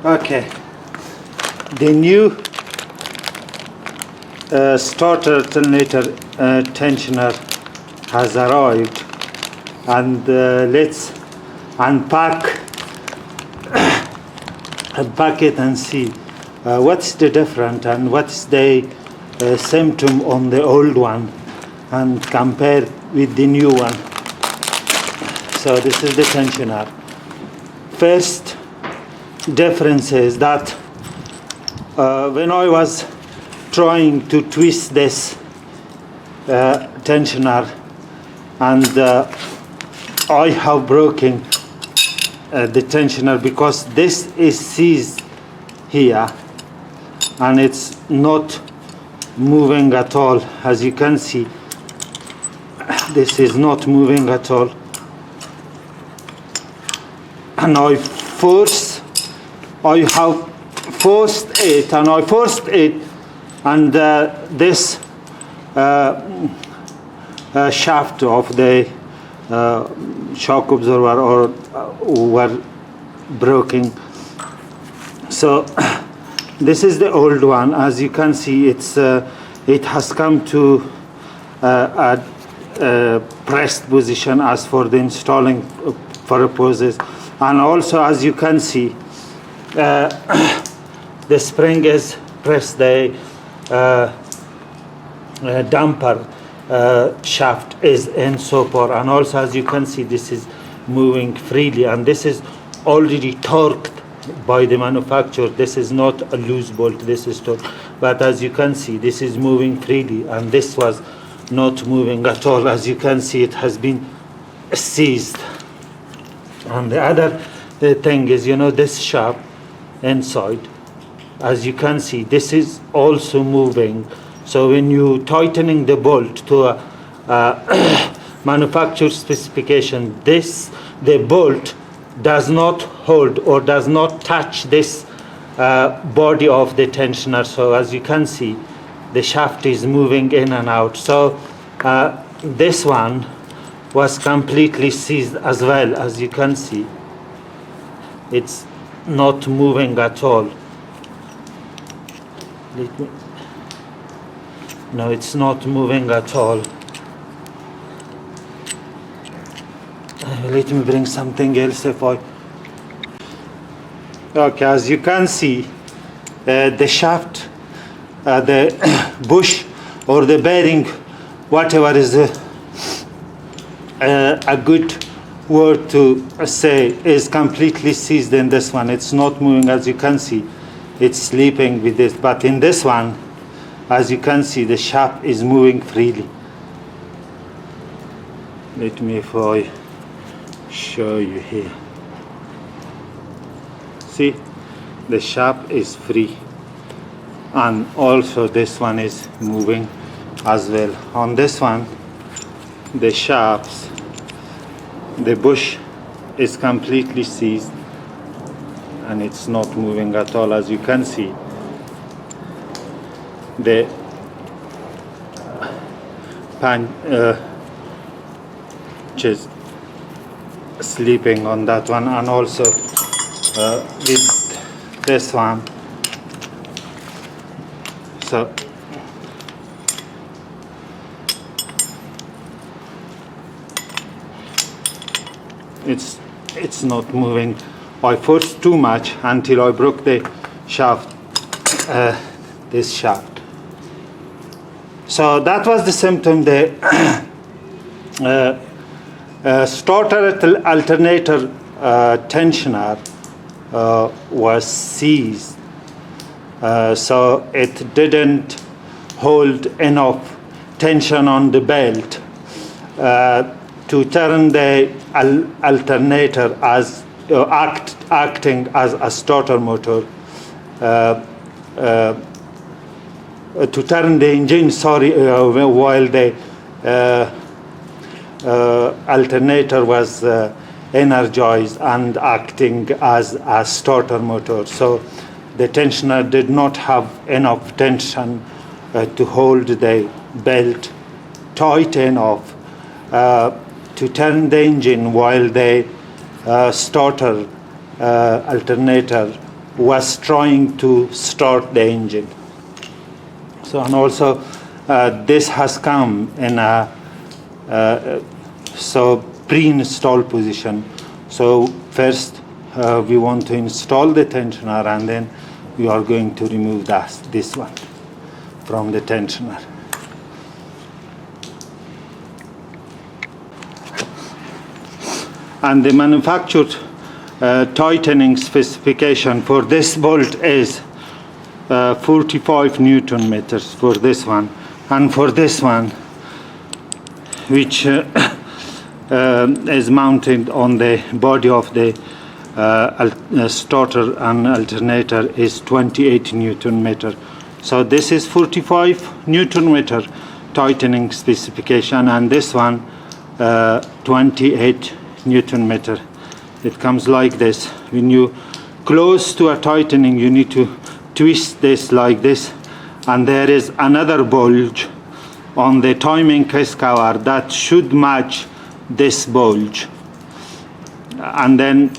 Okay, the new starter-alternator tensioner has arrived, and let's unpack it and see what's the difference and what's the symptom on the old one and compare with the new one. So this is the tensioner. First difference is that when I was trying to twist this tensioner, and I have broken the tensioner because this is seized here and it's not moving at all. As you can see, this is not moving at all, and I have forced it, and this shaft of the shock absorber were broken. So this is the old one. As you can see, it has come to a pressed position as for the installing purposes, and also as you can see, the spring is pressed, the damper shaft is in so far, and also as you can see, this is moving freely, and this is already torqued by the manufacturer. This is not a loose bolt, this is torqued, but as you can see, this is moving freely, and this was not moving at all. As you can see, it has been seized. And the other thing is, this shaft inside, as you can see, this is also moving. So when you tightening the bolt to a manufacturer specification, the bolt does not hold or does not touch this body of the tensioner. So as you can see, the shaft is moving in and out. So this one was completely seized as well. As you can see, it's not moving at all. No, it's not moving at all. Let me bring something else if I... Okay, as you can see, the shaft, the bush or the bearing, whatever is a good word to say, is completely seized in this one. It's not moving. As you can see, it's sleeping with this, but in this one, as you can see, the shaft is moving freely. Let me, if I show you here, see, the shaft is free, and also this one is moving as well. On this one, the shafts, the bush is completely seized and it's not moving at all. As you can see, the just sleeping on that one, and also with this one. So it's not moving. I forced too much until I broke the shaft, this shaft. So that was the symptom. The starter-alternator tensioner was seized, so it didn't hold enough tension on the belt to turn the alternator as acting as a starter motor, to turn the engine, while the alternator was energized and acting as a starter motor. So the tensioner did not have enough tension to hold the belt tight enough to turn the engine while the starter alternator was trying to start the engine. So, and also this has come in a pre-installed position. So first we want to install the tensioner, and then we are going to remove this one from the tensioner. And the manufactured tightening specification for this bolt is 45 Newton meters for this one, and for this one, which is mounted on the body of the starter and alternator, is 28 Newton meter. So this is 45 Newton meter tightening specification, and this one 28 Newton meter. It comes like this. When you close to a tightening, you need to twist this like this, and there is another bulge on the timing case cover that should match this bulge, and then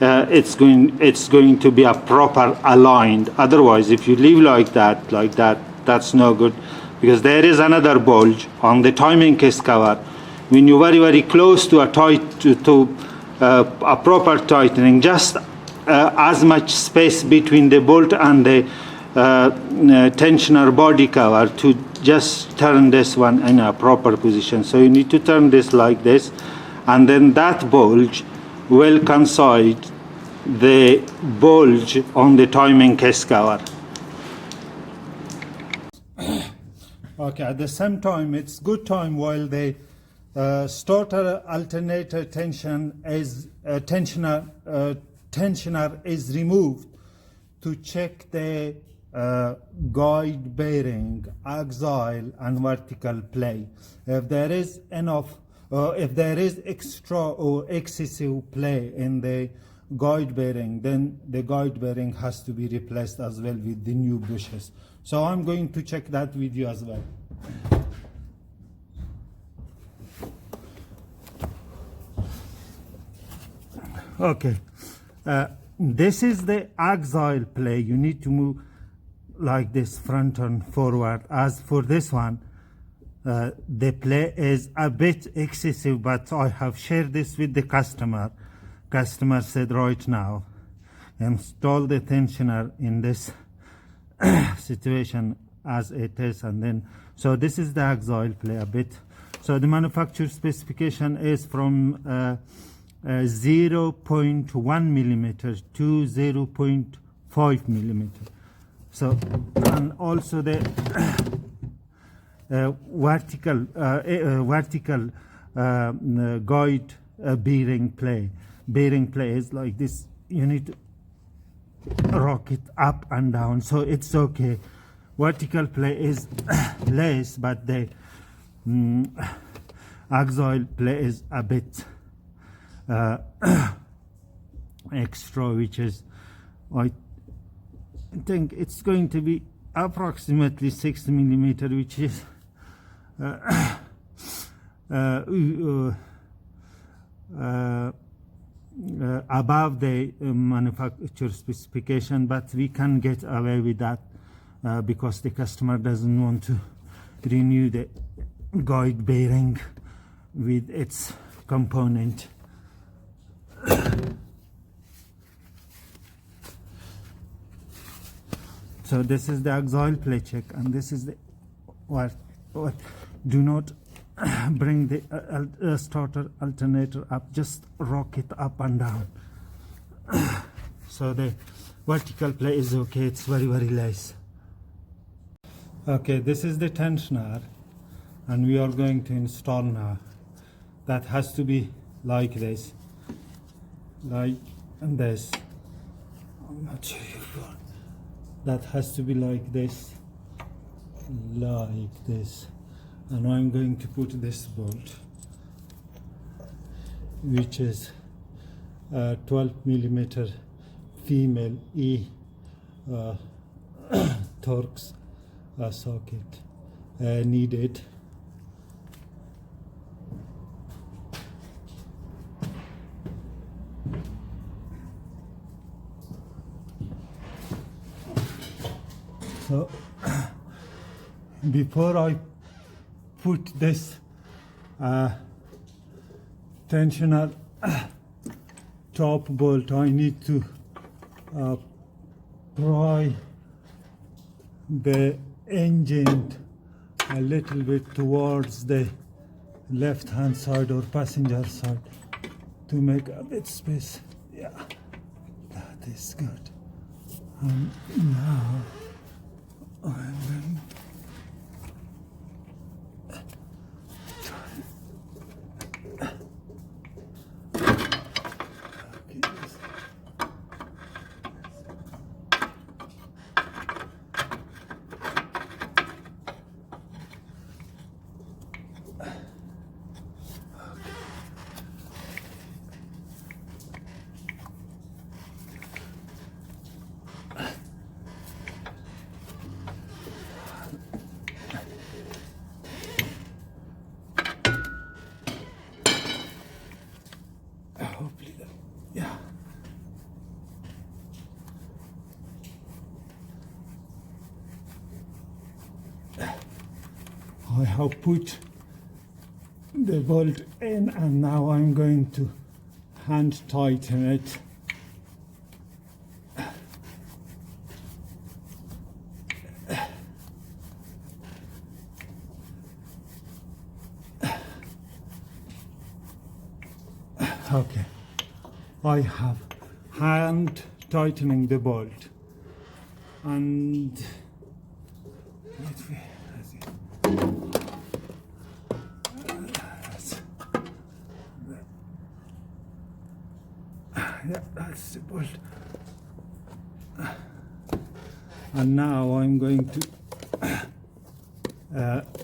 it's going to be a proper aligned. Otherwise, if you leave like that, that's no good, because there is another bulge on the timing case cover. When you're very, very close to a proper tightening, just as much space between the bolt and the tensioner body cover to just turn this one in a proper position. So you need to turn this like this, and then that bulge will coincide the bulge on the timing case cover. Okay, at the same time, it's good time while the starter alternator tensioner is removed, to check the guide bearing, axial and vertical play. If there is enough, if there is extra or excessive play in the guide bearing, then the guide bearing has to be replaced as well with the new bushes. So I'm going to check that with you as well. Okay, this is the axial play. You need to move like this, front and forward. As for this one, the play is a bit excessive, but I have shared this with the customer. Customer said right now, install the tensioner in this situation as it is, and then, so this is the axial play a bit. So the manufacturer specification is from 0.1 millimeter to 0.5 millimeter. So, and also the vertical guide bearing play. Bearing play is like this. You need to rock it up and down, so it's okay. Vertical play is less, but the axial play is a bit extra, which is, I think it's going to be approximately 6 millimeter, which is above the manufacturer specification, but we can get away with that because the customer doesn't want to renew the guide bearing with its component. So this is the axial play check, and this is the what do not bring the starter alternator up, just rock it up and down. So the vertical play is okay, it's very, very less. Okay, this is the tensioner, and we are going to install now. That has to be like this, like this. I'm not sure you've got. That has to be like this, and I'm going to put this bolt, which is 12 millimeter female E Torx socket needed. before I put this tensioner top bolt, I need to pry the engine a little bit towards the left hand side or passenger side to make a bit space. Yeah, that is good. And now I'm going hopefully that, yeah. I have put the bolt in, and now I'm going to hand tighten it. Okay, I have hand tightening the bolt, and yeah, that's the bolt. And now I'm going to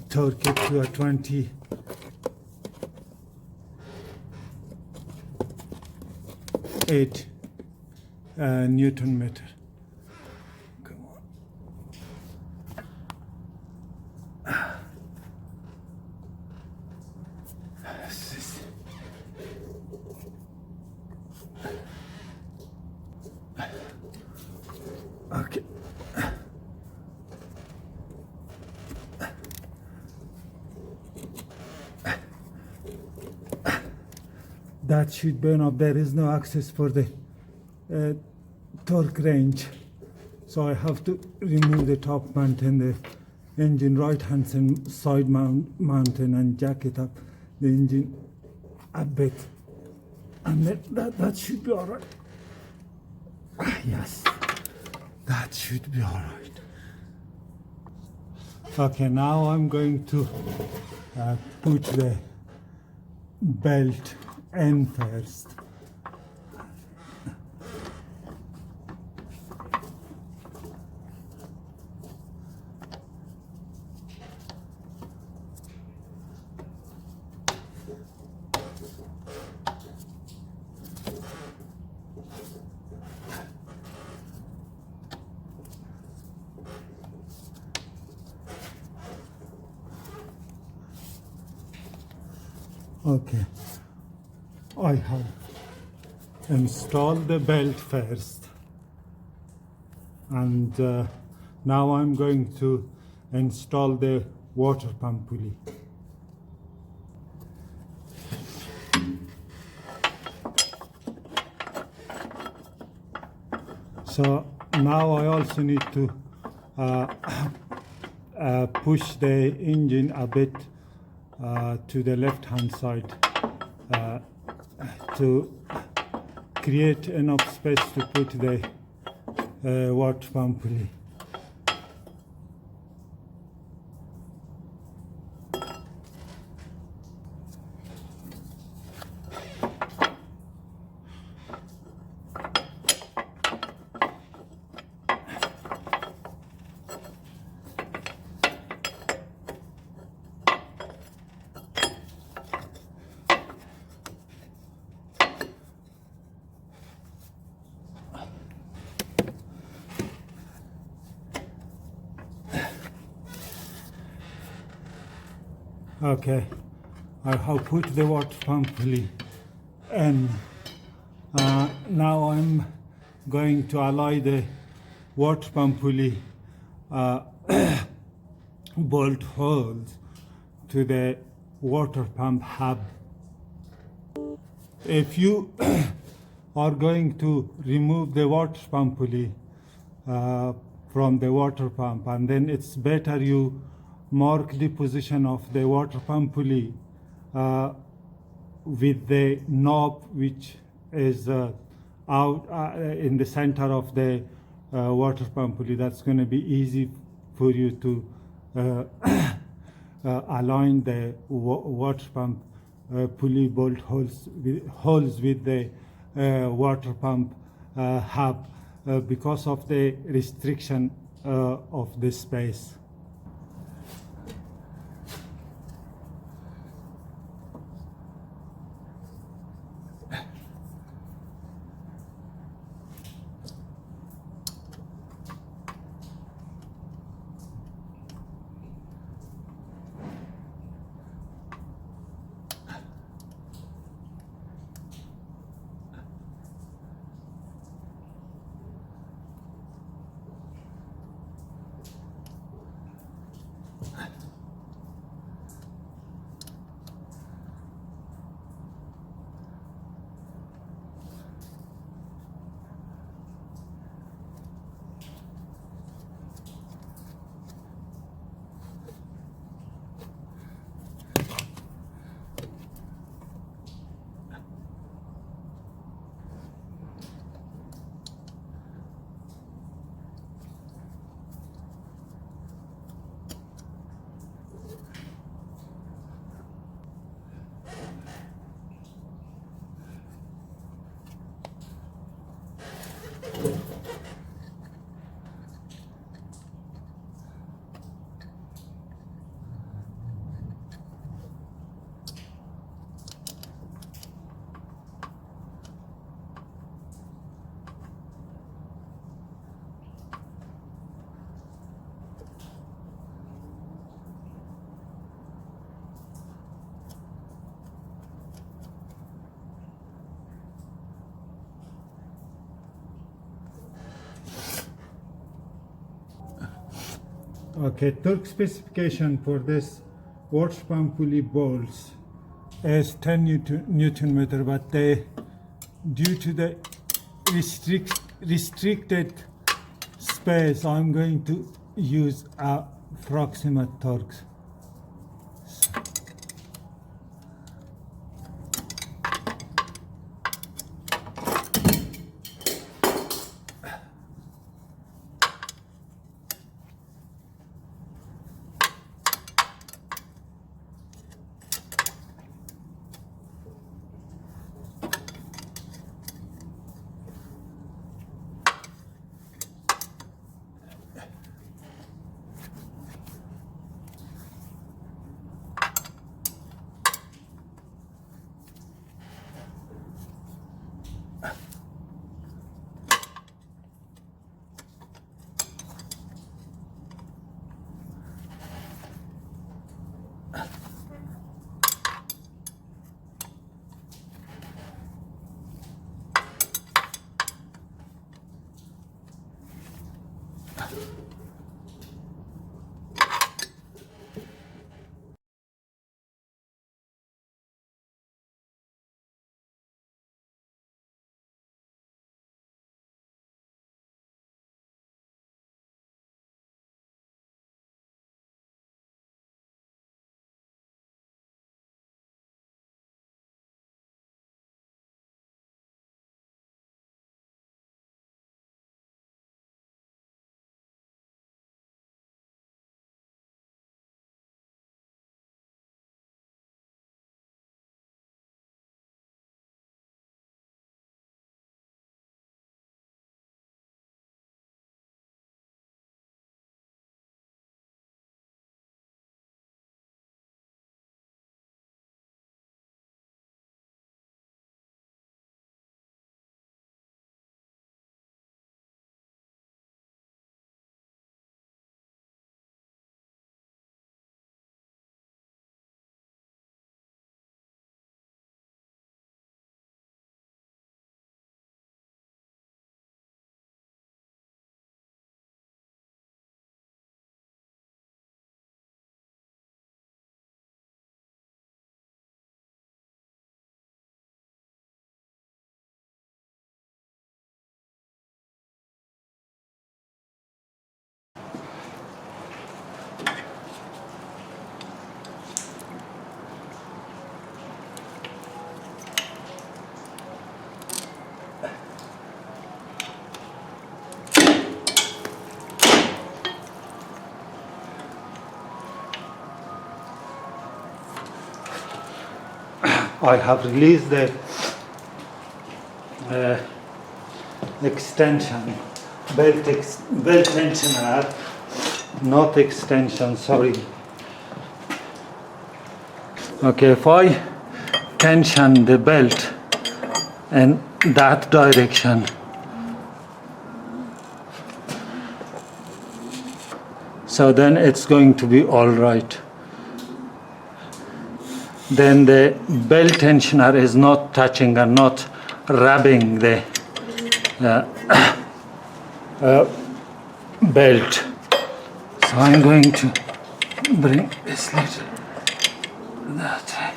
torque it to a 28 Newton meter. Come on. Okay. That should burn up. There is no access for the torque range, so I have to remove the top mount and the engine right hand side mountain and jack it up the engine a bit, and that should be all right. Yes, that should be all right. Okay, now I'm going to put the belt in first. Okay, I have installed the belt first, and now I'm going to install the water pump pulley. So now I also need to push the engine a bit to the left hand side to create enough space to put the water pump pulley. Okay, I have put the water pump pulley in. Now I'm going to ally the water pump pulley bolt holes to the water pump hub. If you are going to remove the water pump pulley from the water pump, and then it's better you mark the position of the water pump pulley with the knob which is out in the center of the water pump pulley. That's going to be easy for you to align the water pump pulley bolt holes with the water pump hub because of the restriction of the space. Okay, torque specification for this water pump pulley bolts is 10 Newton meter, but due to the restricted space, I'm going to use approximate torques. I have released the extension, belt tensioner, not extension, sorry. Okay, if I tension the belt in that direction, so then it's going to be all right. Then the belt tensioner is not touching and not rubbing the belt. So I'm going to bring this little that way.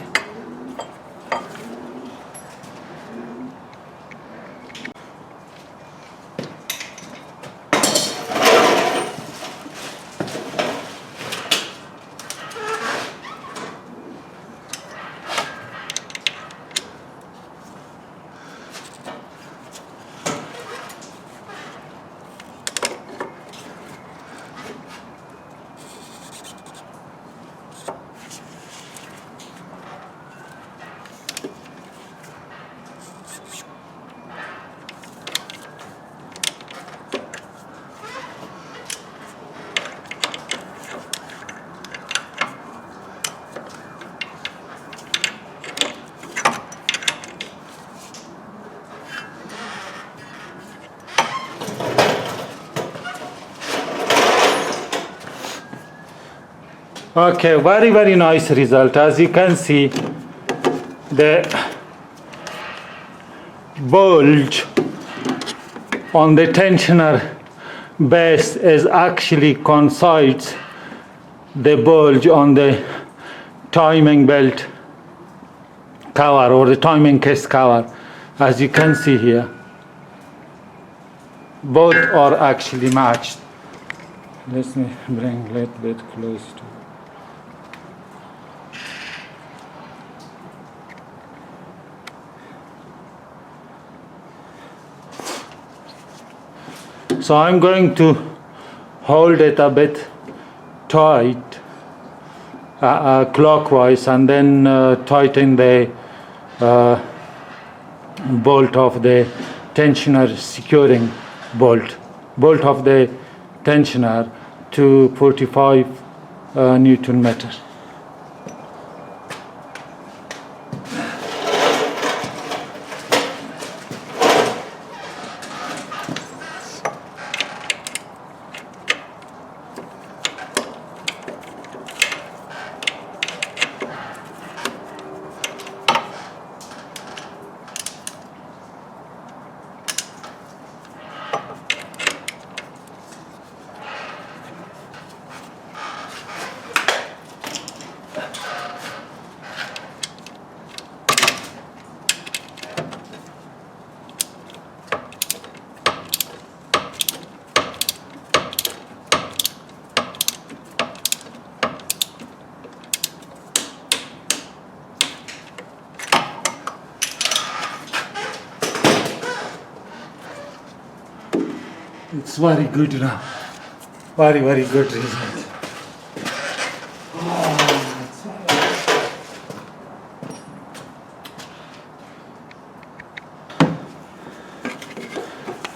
Okay, very nice result. As you can see, the bulge on the tensioner base is actually coincides the bulge on the timing belt cover or the timing case cover. As you can see here, both are actually matched. Let me bring a little bit close to. So I'm going to hold it a bit tight clockwise and then tighten the bolt of the tensioner securing bolt of the tensioner to 45 Newton meter. It's very good now. Very good result.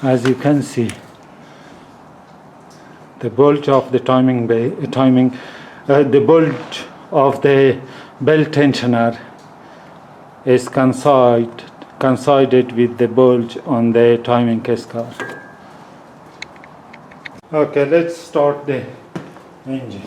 As you can see, the bulge of the the bulge of the belt tensioner is coincided with the bulge on the timing case cover. Okay, let's start the engine.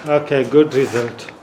Okay, good result.